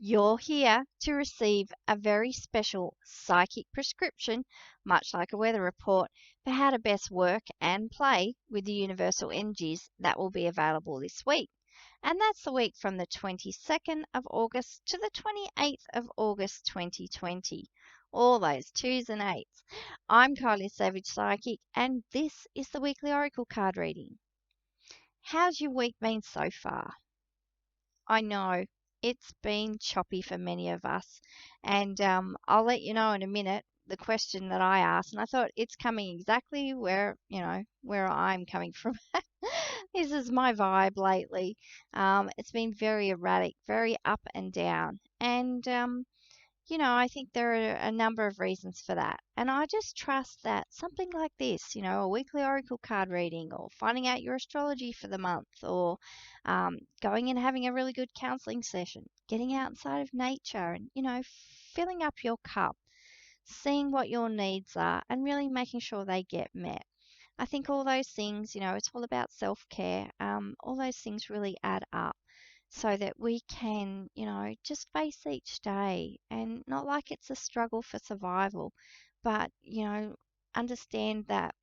You're here to receive a very special psychic prescription, much like a weather report, for how to best work and play with the universal energies that will be available this week. And that's the week from the 22nd of August to the 28th of August 2020. All those twos and eights. I'm Kylie Savage Psychic, and this is the weekly Oracle card reading. How's your week been so far? I know it's been choppy for many of us, and I'll let you know in a minute the question that I asked, and I thought it's coming exactly where I'm coming from. This is my vibe lately. It's been very erratic, very up and down, and I think there are a number of reasons for that. And I just trust that something like this, a weekly oracle card reading, or finding out your astrology for the month, or going and having a really good counseling session, getting outside of nature and, filling up your cup, seeing what your needs are, and really making sure they get met. I think all those things, it's all about self care. All those things really add up so that we can, just face each day and not like it's a struggle for survival, but, understand that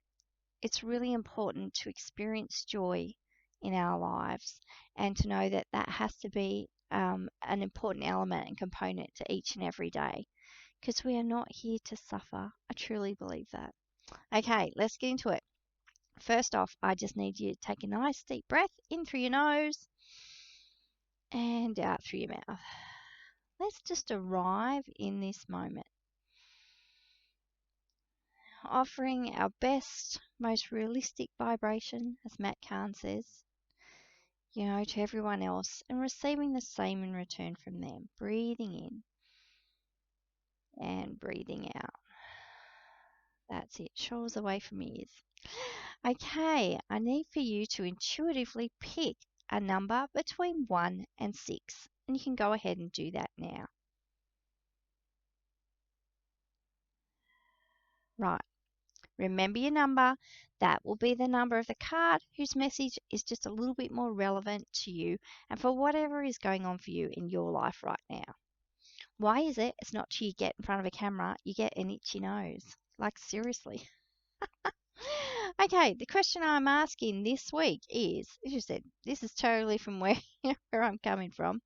it's really important to experience joy in our lives and to know that that has to be an important element and component to each and every day because we are not here to suffer. I truly believe that. Okay, let's get into it. First off, I just need you to take a nice deep breath in through your nose and out through your mouth. Let's just arrive in this moment, offering our best, most realistic vibration, as Matt Kahn says, to everyone else and receiving the same in return from them. Breathing in and breathing out. That's it. Shoulders away from ears. Okay, I need for you to intuitively pick a number between 1 and 6. And you can go ahead and do that now. Right. Remember your number. That will be the number of the card whose message is just a little bit more relevant to you and for whatever is going on for you in your life right now. Why is it? It's not till you get in front of a camera, you get an itchy nose. Like, seriously. Okay, the question I'm asking this week is, as you said, this is totally from where I'm coming from.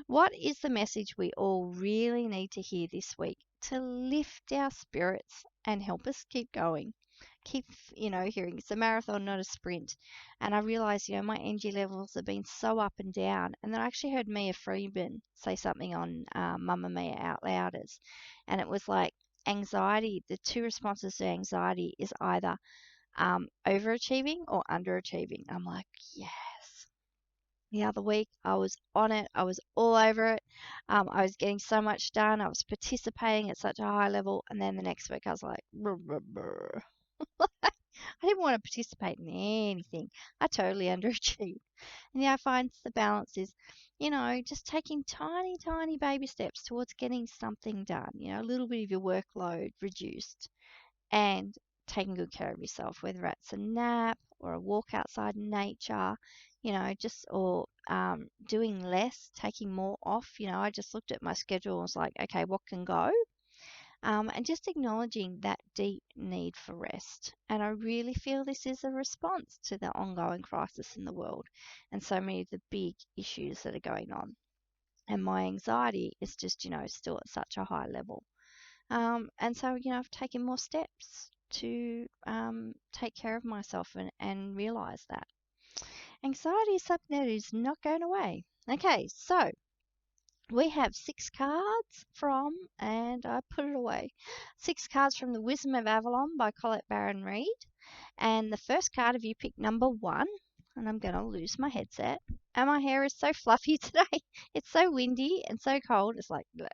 What is the message we all really need to hear this week to lift our spirits and help us keep going? Keep, hearing it's a marathon, not a sprint. And I realize, my energy levels have been so up and down. And then I actually heard Mia Freeman say something on Mamma Mia Out Louders. And it was like anxiety, the two responses to anxiety is either overachieving or underachieving. I'm like, yes. The other week, I was on it. I was all over it. I was getting so much done. I was participating at such a high level. And then the next week, I was like, brr, brr, brr. I didn't want to participate in anything. I totally underachieved. And I find the balance is, just taking tiny, tiny baby steps towards getting something done. A little bit of your workload reduced and taking good care of yourself, whether it's a nap or a walk outside in nature, or doing less, taking more off. I just looked at my schedule and was like, okay, what can go? And just acknowledging that deep need for rest. And I really feel this is a response to the ongoing crisis in the world and so many of the big issues that are going on. And my anxiety is just, still at such a high level. And so, I've taken more steps to take care of myself and realize that. Anxiety is something that is not going away. Okay, so we have 6 cards from, and I put it away, 6 cards from The Wisdom of Avalon by Colette Baron Reid. And the first card, if you pick number 1, and I'm going to lose my headset, and my hair is so fluffy today. It's so windy and so cold. It's like, bleh.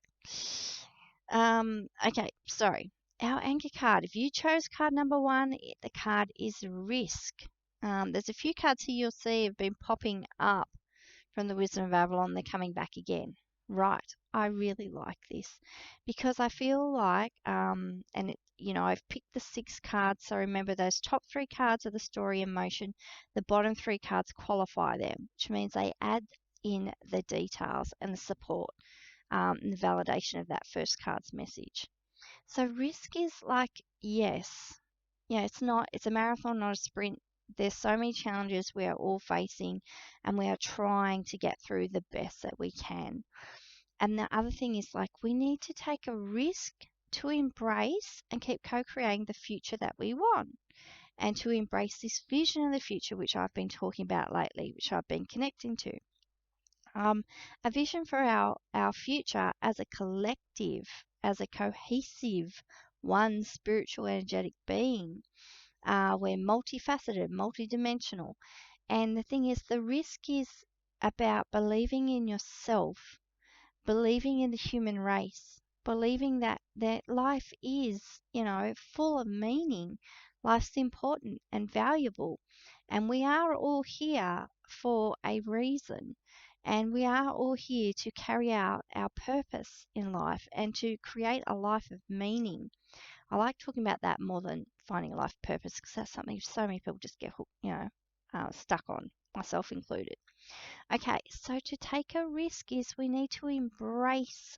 Okay, sorry. Our anchor card, if you chose card number 1, the card is Risk. There's a few cards here you'll see have been popping up from the Wisdom of Avalon. They're coming back again. Right, I really like this because I feel like, I've picked the 6 cards. So remember, those top 3 cards are the story and motion. The bottom 3 cards qualify them, which means they add in the details and the support. and the validation of that first card's message. So risk is like, yes, yeah, it's a marathon, not a sprint. There's so many challenges we are all facing, and we are trying to get through the best that we can. And the other thing is like, we need to take a risk to embrace and keep co-creating the future that we want, and to embrace this vision of the future, which I've been talking about lately, which I've been connecting to. A vision for our future as a collective, as a cohesive, one spiritual, energetic being. We're multifaceted, multidimensional. And the thing is, the risk is about believing in yourself, believing in the human race, believing that life is, full of meaning. Life's important and valuable. And we are all here for a reason. And we are all here to carry out our purpose in life and to create a life of meaning. I like talking about that more than finding a life purpose, because that's something so many people just get hooked, stuck on, myself included. Okay, so to take a risk is we need to embrace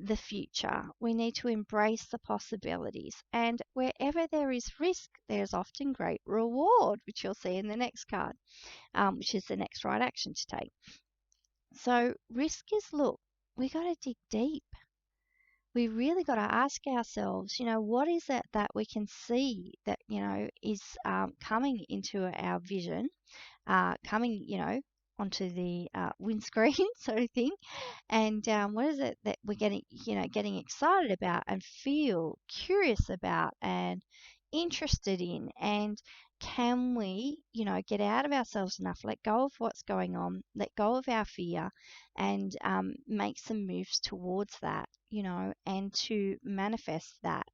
the future. We need to embrace the possibilities. And wherever there is risk, there's often great reward, which you'll see in the next card, which is the next right action to take. So risk is, look, we got to dig deep. We really got to ask ourselves, what is it that we can see that, is coming into our vision, coming, onto the windscreen sort of thing. And what is it that we're getting excited about and feel curious about and interested in? And can we, get out of ourselves enough, let go of what's going on, let go of our fear, and make some moves towards that, and to manifest that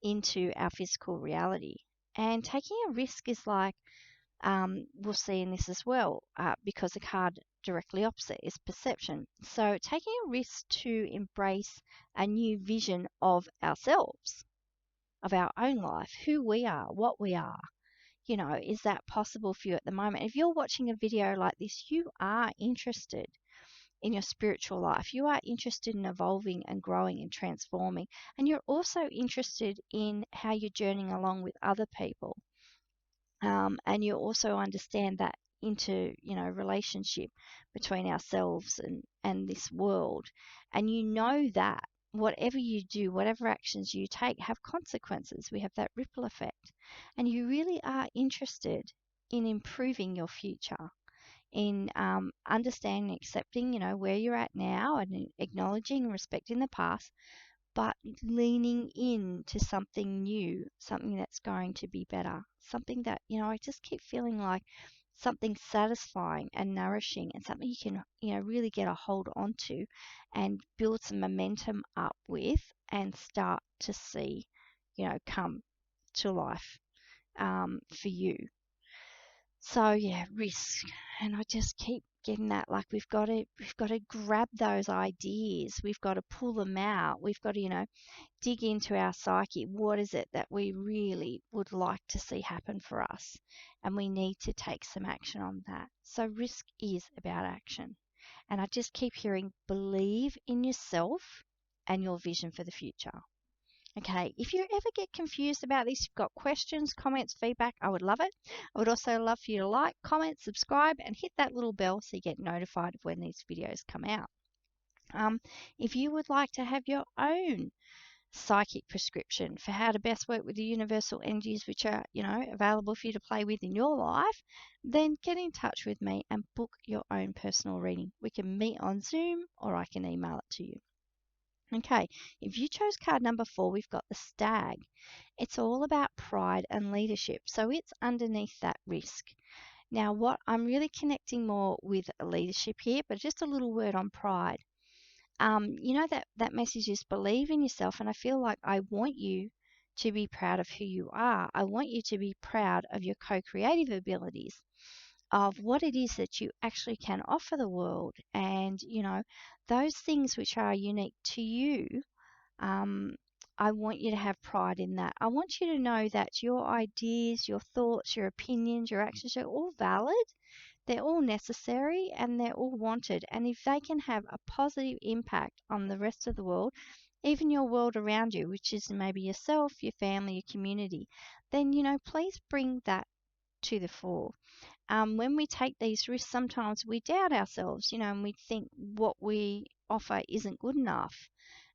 into our physical reality. And taking a risk is like, we'll see in this as well, because the card directly opposite is perception. So taking a risk to embrace a new vision of ourselves, of our own life, who we are, what we are. Is that possible for you at the moment? If you're watching a video like this, you are interested in your spiritual life. You are interested in evolving and growing and transforming. And you're also interested in how you're journeying along with other people. And you also understand that relationship between ourselves and this world. And you know that whatever you do, whatever actions you take have consequences. We have that ripple effect. And you really are interested in improving your future, in understanding, accepting, where you're at now, and acknowledging and respecting the past, but leaning into something new, something that's going to be better, something that, I just keep feeling like something satisfying and nourishing, and something you can, really get a hold onto and build some momentum up with, and start to see, come to life for you. So yeah, risk. And I just keep getting that, like, we've got to grab those ideas. We've got to pull them out. We've got to, dig into our psyche. What is it that we really would like to see happen for us? And we need to take some action on that. So risk is about action. And I just keep hearing, believe in yourself and your vision for the future. Okay, if you ever get confused about this, you've got questions, comments, feedback, I would love it. I would also love for you to like, comment, subscribe, and hit that little bell so you get notified of when these videos come out. If you would like to have your own psychic prescription for how to best work with the universal energies which are, available for you to play with in your life, then get in touch with me and book your own personal reading. We can meet on Zoom, or I can email it to you. Okay, if you chose card number 4, we've got the Stag. It's all about pride and leadership, so it's underneath that risk. Now, what I'm really connecting more with leadership here, but just a little word on pride. That message is believe in yourself, and I feel like I want you to be proud of who you are. I want you to be proud of your co-creative abilities, of what it is that you actually can offer the world, and those things which are unique to you. I want you to have pride in that. I want you to know that your ideas, your thoughts, your opinions, your actions are all valid. They're all necessary and they're all wanted. And if they can have a positive impact on the rest of the world, even your world around you, which is maybe yourself, your family, your community, then, please bring that to the fore. When we take these risks, sometimes we doubt ourselves, and we think what we offer isn't good enough.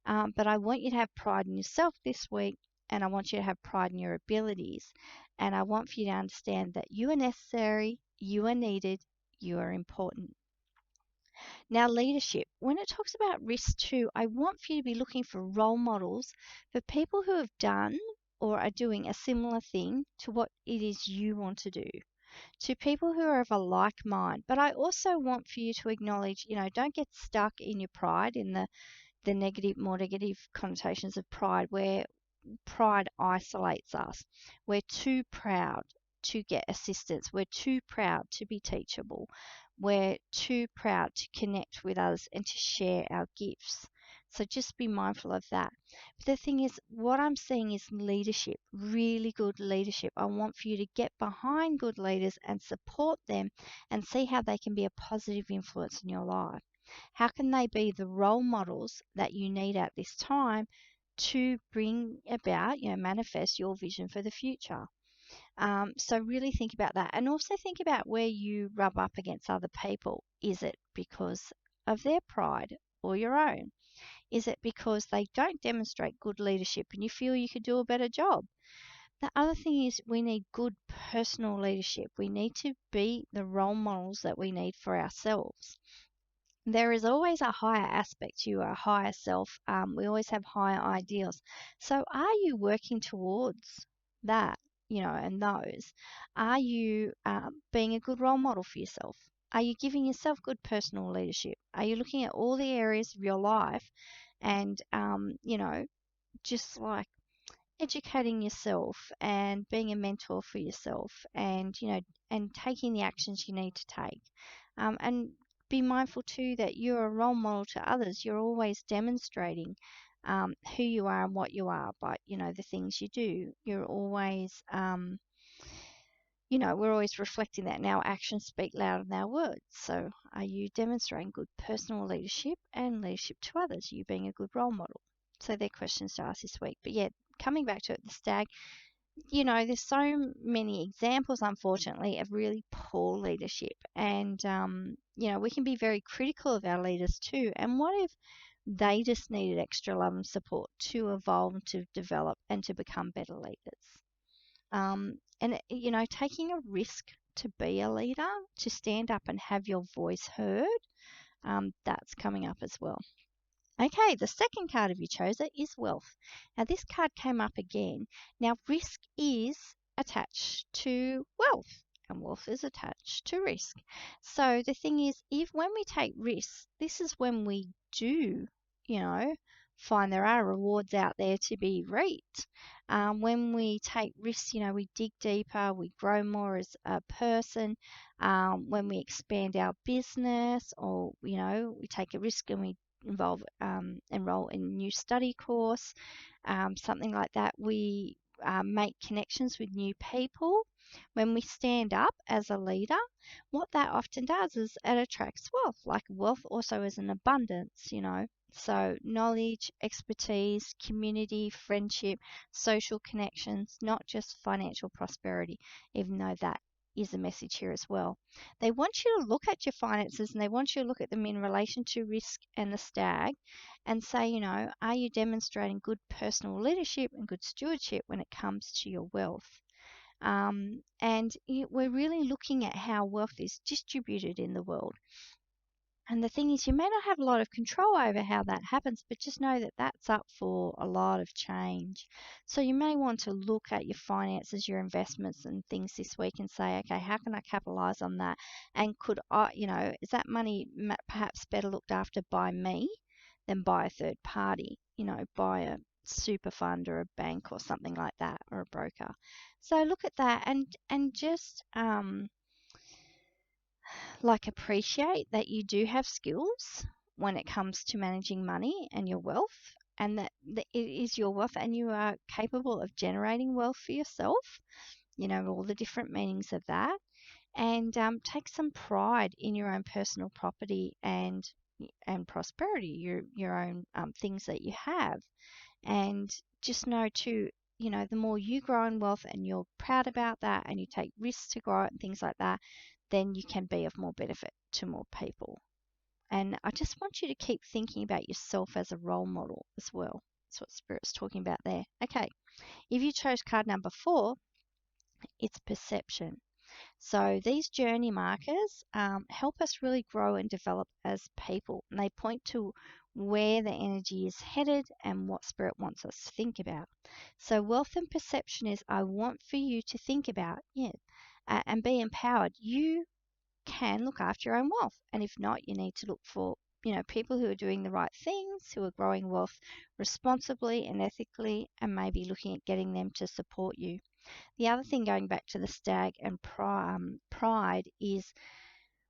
But I want you to have pride in yourself this week, and I want you to have pride in your abilities. And I want for you to understand that you are necessary, you are needed, you are important. Now, leadership. When it talks about risk too, I want for you to be looking for role models for people who have done or are doing a similar thing to what it is you want to do, to people who are of a like mind. But I also want for you to acknowledge, don't get stuck in your pride, in the negative, more negative connotations of pride, where pride isolates us. We're too proud to get assistance. We're too proud to be teachable. We're too proud to connect with others and to share our gifts. So just be mindful of that. But the thing is, what I'm seeing is leadership, really good leadership. I want for you to get behind good leaders and support them and see how they can be a positive influence in your life. How can they be the role models that you need at this time to bring about, manifest your vision for the future? So really think about that, and also think about where you rub up against other people. Is it because of their pride or your own? Is it because they don't demonstrate good leadership and you feel you could do a better job? The other thing is we need good personal leadership. We need to be the role models that we need for ourselves. There is always a higher aspect to you, a higher self. We always have higher ideals. So, are you working towards that, and those? Are you being a good role model for yourself? Are you giving yourself good personal leadership? Are you looking at all the areas of your life and, just like educating yourself and being a mentor for yourself, and and taking the actions you need to take, and be mindful too that you're a role model to others. You're always demonstrating who you are and what you are by the things you do. You're always we're always reflecting that, and our actions speak louder than our words. So are you demonstrating good personal leadership and leadership to others, you being a good role model? So they're questions to ask this week. But yeah, coming back to it, the stag, there's so many examples, unfortunately, of really poor leadership. And, we can be very critical of our leaders too. And what if they just needed extra love and support to evolve and to develop and to become better leaders? And, taking a risk to be a leader, to stand up and have your voice heard, that's coming up as well. Okay, the second card, if you chose it, is wealth. Now, this card came up again. Now, risk is attached to wealth, and wealth is attached to risk. So, the thing is, if when we take risks, this is when we do, find there are rewards out there to be reaped. When we take risks, we dig deeper, we grow more as a person. When we expand our business, or, we take a risk and we enroll in a new study course, something like that. We make connections with new people. When we stand up as a leader, what that often does is it attracts wealth. Like wealth also is an abundance, So knowledge, expertise, community, friendship, social connections, not just financial prosperity, even though that is a message here as well. They want you to look at your finances, and they want you to look at them in relation to risk and the stag, and say, are you demonstrating good personal leadership and good stewardship when it comes to your wealth? And we're really looking at how wealth is distributed in the world. And the thing is, you may not have a lot of control over how that happens, but just know that that's up for a lot of change. So you may want to look at your finances, your investments and things this week and say, okay, how can I capitalize on that? And could I, is that money perhaps better looked after by me than by a third party, by a super fund or a bank or something like that, or a broker? So look at that, and just appreciate that you do have skills when it comes to managing money and your wealth, and that it is your wealth and you are capable of generating wealth for yourself, all the different meanings of that. and take some pride in your own personal property and prosperity, your own things that you have. And just know too, the more you grow in wealth and you're proud about that and you take risks to grow it and things like that, then you can be of more benefit to more people. And I just want you to keep thinking about yourself as a role model as well. That's what Spirit's talking about there. Okay, if you chose card number 4, it's perception. So these journey markers help us really grow and develop as people. And they point to where the energy is headed and what Spirit wants us to think about. So wealth and perception is I want for you to think about, and be empowered. You can look after your own wealth. And if not, you need to look for people who are doing the right things, who are growing wealth responsibly and ethically, and maybe looking at getting them to support you. The other thing, going back to the stag and pride, is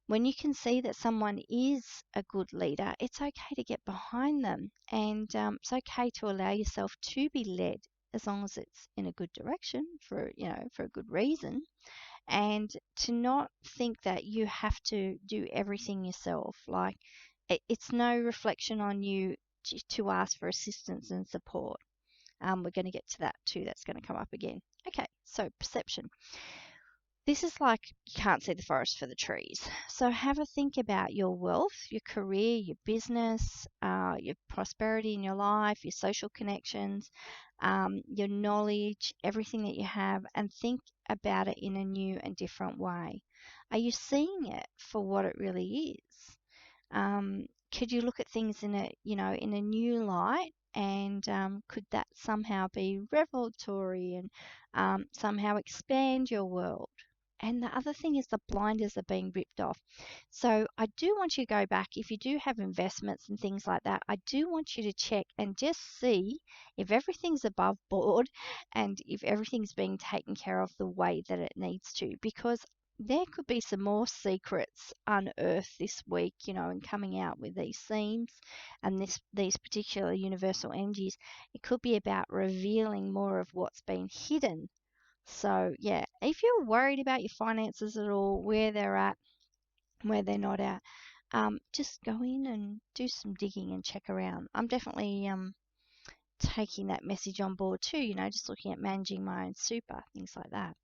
when you can see that someone is a good leader, it's okay to get behind them, and it's okay to allow yourself to be led as long as it's in a good direction for a good reason, and to not think that you have to do everything yourself. Like it's no reflection on you to ask for assistance and support. We're going to get to that too. That's going to come up again. Okay, so perception. This is like you can't see the forest for the trees. So have a think about your wealth, your career, your business, your prosperity in your life, your social connections, your knowledge, everything that you have, and think about it in a new and different way. Are you seeing it for what it really is? Could you look at things in a new light? And could that somehow be revelatory and somehow expand your world? And the other thing is the blinders are being ripped off. So I do want you to go back. If you do have investments and things like that, I do want you to check and just see if everything's above board and if everything's being taken care of the way that it needs to. Because there could be some more secrets unearthed this week, and coming out with these themes and these particular universal energies. It could be about revealing more of what's been hidden. So, yeah, if you're worried about your finances at all, where they're at, where they're not at, just go in and do some digging and check around. I'm definitely taking that message on board too, just looking at managing my own super, things like that.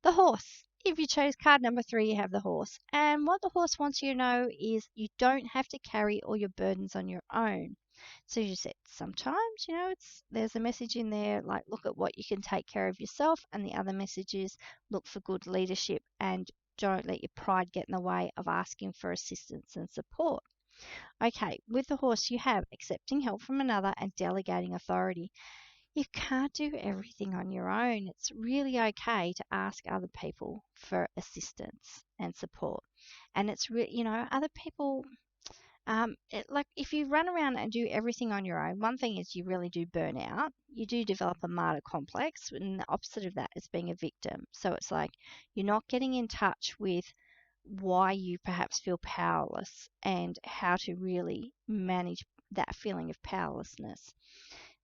The horse. If you chose card number 3, you have the horse. And what the horse wants you to know is you don't have to carry all your burdens on your own. So you said sometimes, there's a message in there like look at what you can take care of yourself, and the other message is look for good leadership and don't let your pride get in the way of asking for assistance and support. Okay, with the horse you have accepting help from another and delegating authority. You can't do everything on your own. It's really okay to ask other people for assistance and support. And it's other people. Like if you run around and do everything on your own, one thing is you really do burn out. You do develop a martyr complex, and the opposite of that is being a victim. So it's like you're not getting in touch with why you perhaps feel powerless and how to really manage that feeling of powerlessness.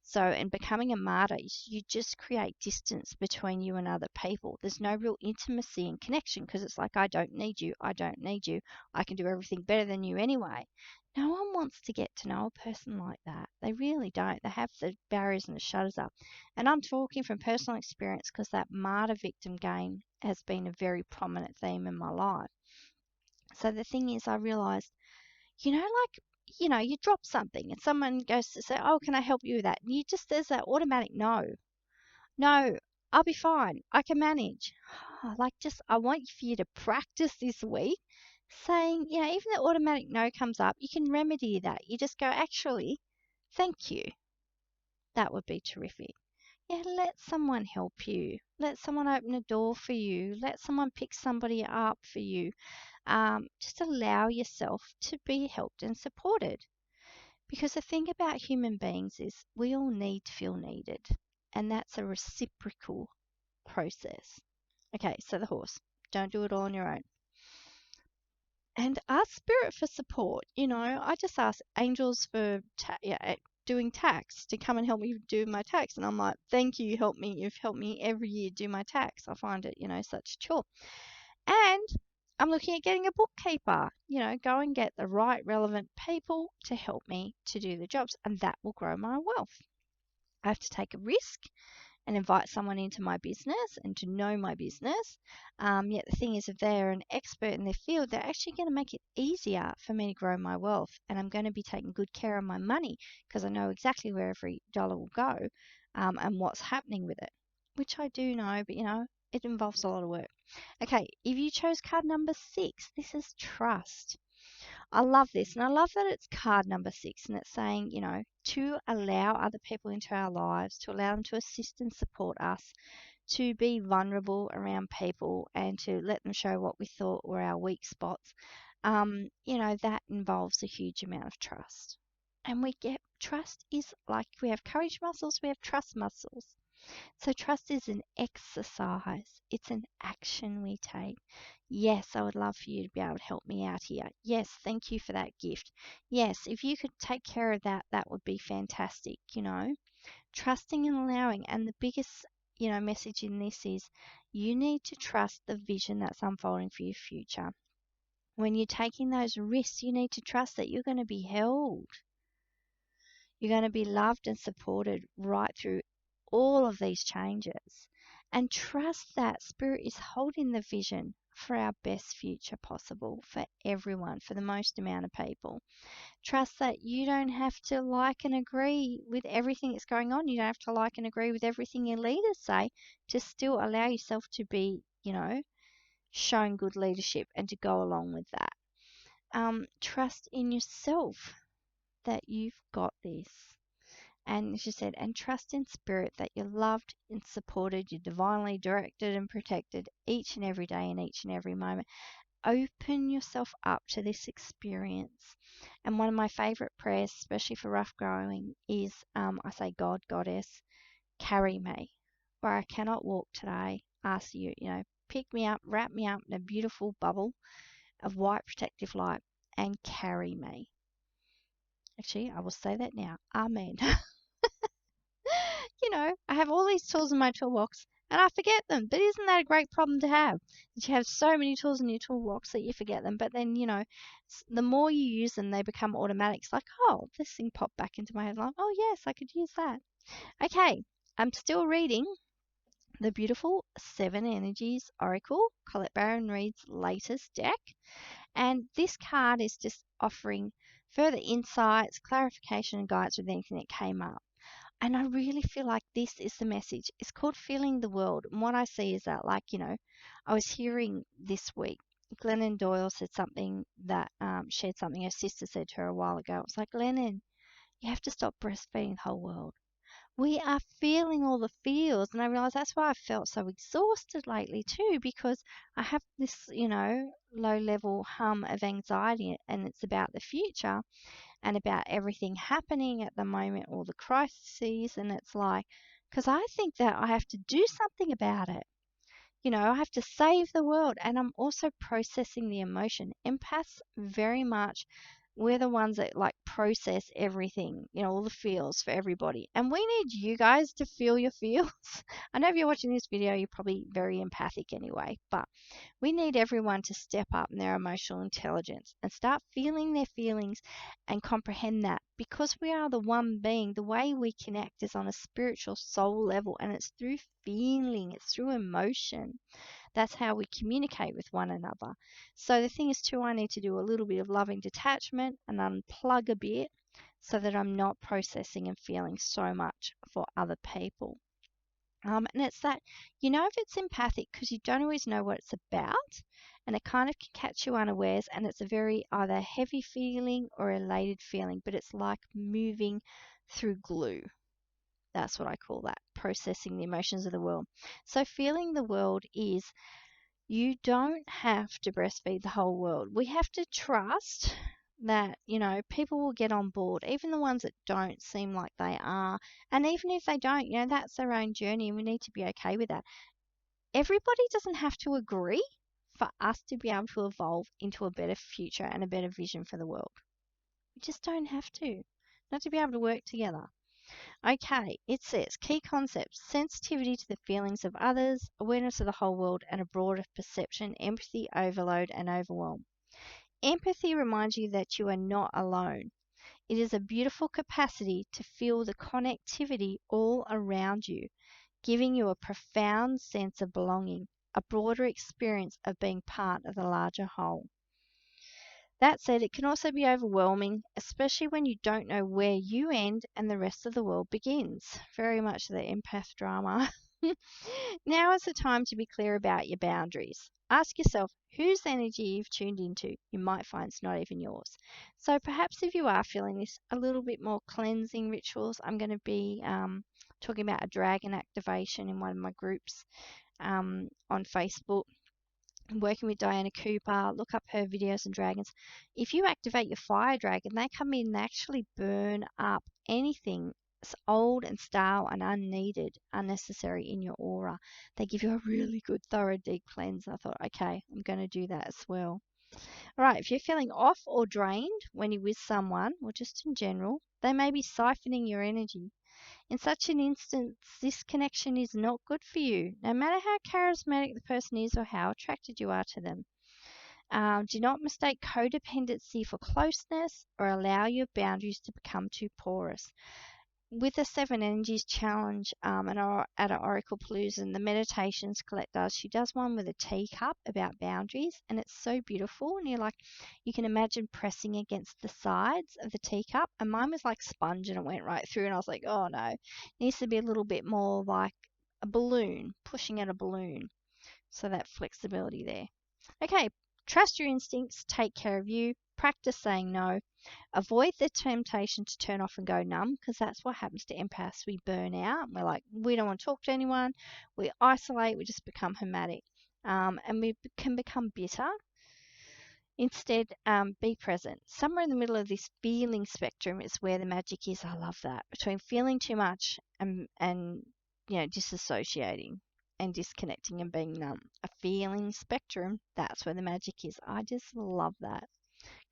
So, in becoming a martyr, you just create distance between you and other people. There's no real intimacy and connection because it's like, I don't need you. I don't need you. I can do everything better than you anyway. No one wants to get to know a person like that. They really don't. They have the barriers and the shutters up. And I'm talking from personal experience because that martyr victim game has been a very prominent theme in my life. So, the thing is, I realized you drop something and someone goes to say, oh, can I help you with that? And there's that automatic no. No, I'll be fine. I can manage. I want for you to practice this week saying, even the automatic no comes up, you can remedy that. You just go, actually, thank you. That would be terrific. Yeah, let someone help you. Let someone open a door for you. Let someone pick somebody up for you. Just allow yourself to be helped and supported. Because the thing about human beings is we all need to feel needed, and that's a reciprocal process. Okay, so the horse. Don't do it all on your own. And ask spirit for support. I just ask angels for doing tax to come and help me do my tax. And I'm like, thank you, help me. You've helped me every year do my tax. I find it, such a chore. And I'm looking at getting a bookkeeper. Go and get the right relevant people to help me to do the jobs, and that will grow my wealth. I have to take a risk and invite someone into my business and to know my business. Yet the thing is, if they're an expert in their field, they're actually going to make it easier for me to grow my wealth. And I'm going to be taking good care of my money because I know exactly where every dollar will go, and what's happening with it, which I do know, but it involves a lot of work. Okay, if you chose card number 6, this is trust. I love this, and I love that it's card number 6, and it's saying, to allow other people into our lives, to allow them to assist and support us, to be vulnerable around people, and to let them show what we thought were our weak spots. That involves a huge amount of trust. And we get trust is like we have courage muscles, we have trust muscles. So trust is an exercise. It's an action we take. Yes, I would love for you to be able to help me out here. Yes, thank you for that gift. Yes, if you could take care of that, that would be fantastic, Trusting and allowing. And the biggest, message in this is you need to trust the vision that's unfolding for your future. When you're taking those risks, you need to trust that you're going to be held. You're going to be loved and supported right through all of these changes. And trust that Spirit is holding the vision for our best future possible for everyone, for the most amount of people. Trust that you don't have to like and agree with everything that's going on. You don't have to like and agree with everything your leaders say to still allow yourself to be, shown good leadership and to go along with that. Trust in yourself that you've got this. And she said, and trust in Spirit that you're loved and supported, you're divinely directed and protected each and every day and each and every moment. Open yourself up to this experience. And one of my favorite prayers, especially for rough growing, is I say, God, Goddess, carry me. Where I cannot walk today, ask you, pick me up, wrap me up in a beautiful bubble of white protective light and carry me. Actually, I will say that now. Amen. I have all these tools in my toolbox and I forget them. But isn't that a great problem to have? That you have so many tools in your toolbox that you forget them. But then, the more you use them, they become automatic. It's like, oh, this thing popped back into my head. Like, oh, yes, I could use that. Okay, I'm still reading the beautiful Seven Energies Oracle, Colette Baron Reid's latest deck. And this card is just offering further insights, clarification, and guidance with anything that came up. And I really feel like this is the message. It's called Feeling the World. And what I see is that, I was hearing this week, Glennon Doyle said something that shared something her sister said to her a while ago. It was like, Glennon, you have to stop breastfeeding the whole world. We are feeling all the feels. And I realized that's why I felt so exhausted lately, too, because I have this, low level hum of anxiety and it's about the future and about everything happening at the moment, all the crises. And it's like, because I think that I have to do something about it. I have to save the world. And I'm also processing the emotion. Empaths very much, we're the ones that process everything, all the feels for everybody. And we need you guys to feel your feels. I know if you're watching this video, you're probably very empathic anyway, but we need everyone to step up in their emotional intelligence and start feeling their feelings and comprehend that because we are the one being, the way we connect is on a spiritual soul level and it's through feeling, it's through emotion. That's how we communicate with one another. So the thing is too, I need to do a little bit of loving detachment and unplug a bit so that I'm not processing and feeling so much for other people. And it's that, if it's empathic because you don't always know what it's about and it kind of can catch you unawares and it's a very either heavy feeling or elated feeling, but it's like moving through glue. That's what I call that, processing the emotions of the world. So feeling the world is you don't have to breastfeed the whole world. We have to trust that, people will get on board, even the ones that don't seem like they are. And even if they don't, that's their own journey and we need to be okay with that. Everybody doesn't have to agree for us to be able to evolve into a better future and a better vision for the world. We just don't have to. Not to be able to work together. Okay, it says key concepts: sensitivity to the feelings of others, awareness of the whole world, and a broader perception, empathy, overload, and overwhelm. Empathy reminds you that you are not alone. It is a beautiful capacity to feel the connectivity all around you, giving you a profound sense of belonging, a broader experience of being part of the larger whole. That said, it can also be overwhelming, especially when you don't know where you end and the rest of the world begins. Very much the empath drama. Now is the time to be clear about your boundaries. Ask yourself whose energy you've tuned into. You might find it's not even yours. So perhaps if you are feeling this, a little bit more cleansing rituals. I'm going to be talking about a dragon activation in one of my groups on Facebook. I'm working with Diana Cooper. Look up her videos on dragons. If you activate your fire dragon, they come in and actually burn up anything old and stale and unneeded, unnecessary in your aura. They give you a really good, thorough, deep cleanse. I thought, okay, I'm going to do that as well. All right, if you're feeling off or drained when you're with someone, or just in general, they may be siphoning your energy. In such an instance, this connection is not good for you, no matter how charismatic the person is or how attracted you are to them. Do not mistake codependency for closeness or allow your boundaries to become too porous. With the Seven Energies Challenge at our Oracle Palooza and the Meditations Colette does, she does one with a teacup about boundaries, and it's so beautiful. And you can imagine pressing against the sides of the teacup, and mine was like sponge and it went right through, and I was like, oh no, it needs to be a little bit more like a balloon, pushing at a balloon. So that flexibility there. Okay, trust your instincts, take care of you, practice saying no, avoid the temptation to turn off and go numb because that's what happens to empaths. We burn out. We're like, we don't want to talk to anyone. We isolate. We just become hermetic. And we can become bitter. Instead, be present. Somewhere in the middle of this feeling spectrum is where the magic is. I love that. Between feeling too much and disassociating and disconnecting and being numb. A feeling spectrum, that's where the magic is. I just love that.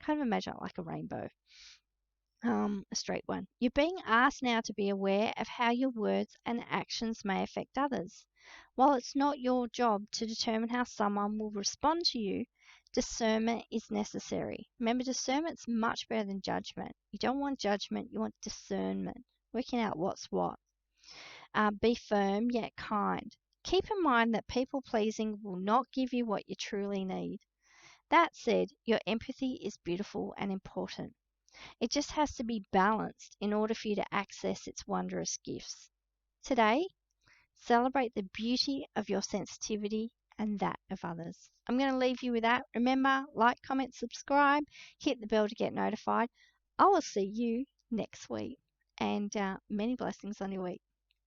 Kind of imagine it like a rainbow. A straight one. You're being asked now to be aware of how your words and actions may affect others. While it's not your job to determine how someone will respond to you, discernment is necessary. Remember, discernment's much better than judgment. You don't want judgment, you want discernment, working out what's what. Be firm yet kind. Keep in mind that people pleasing will not give you what you truly need. That said, your empathy is beautiful and important. It just has to be balanced in order for you to access its wondrous gifts. Today, celebrate the beauty of your sensitivity and that of others. I'm going to leave you with that. Remember, like, comment, subscribe, hit the bell to get notified. I will see you next week, and many blessings on your week.